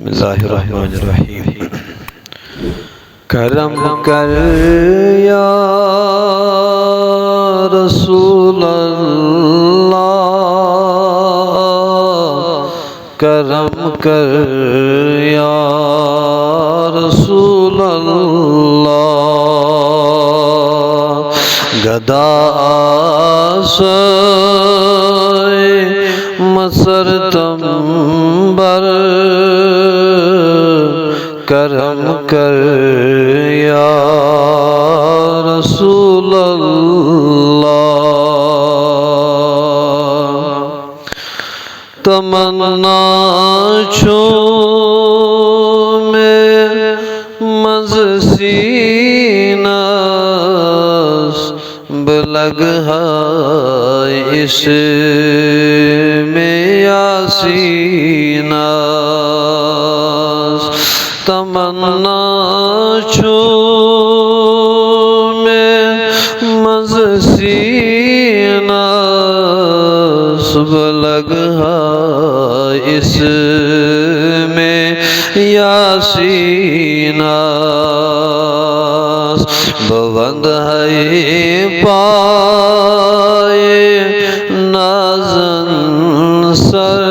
بسم اللہ الرحمن الرحیم۔ کرم کر یا رسول اللہ، کرم کر یا رسول اللہ، گدا آسائے مسرتم بر، کرم کر یا رسول اللہ، تمنا چھو میں مز سینہ بلگ ہے اس میں یاسین، تمنا چھو میں مز سینہ بلگ ہے اس میں یاسین، بلند ہے پائے نازن سر،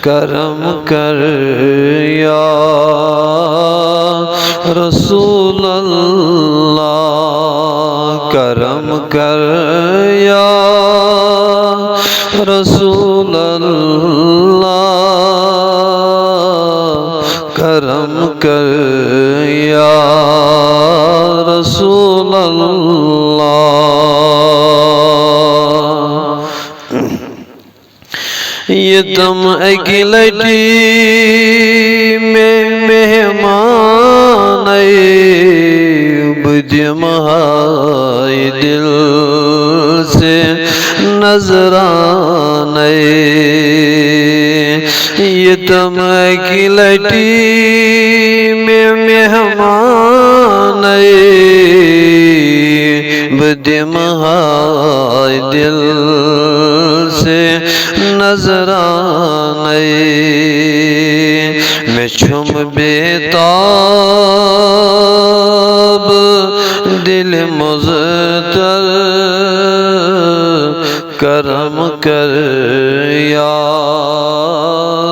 کرم کر یا رسول اللہ، کرم کر یا رسول اللہ، کرم کر یا رسول اللہ، یہ تم اکلٹی میں مہمان بدم ہے دل سے نظران، یہ تم اکلٹی میں مہمان بدم ہے دل سے نظران، میں چھم بیتاب دل مضطر، کرم کر یا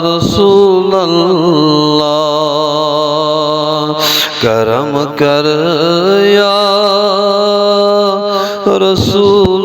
رسول اللہ، کرم کر یا رسول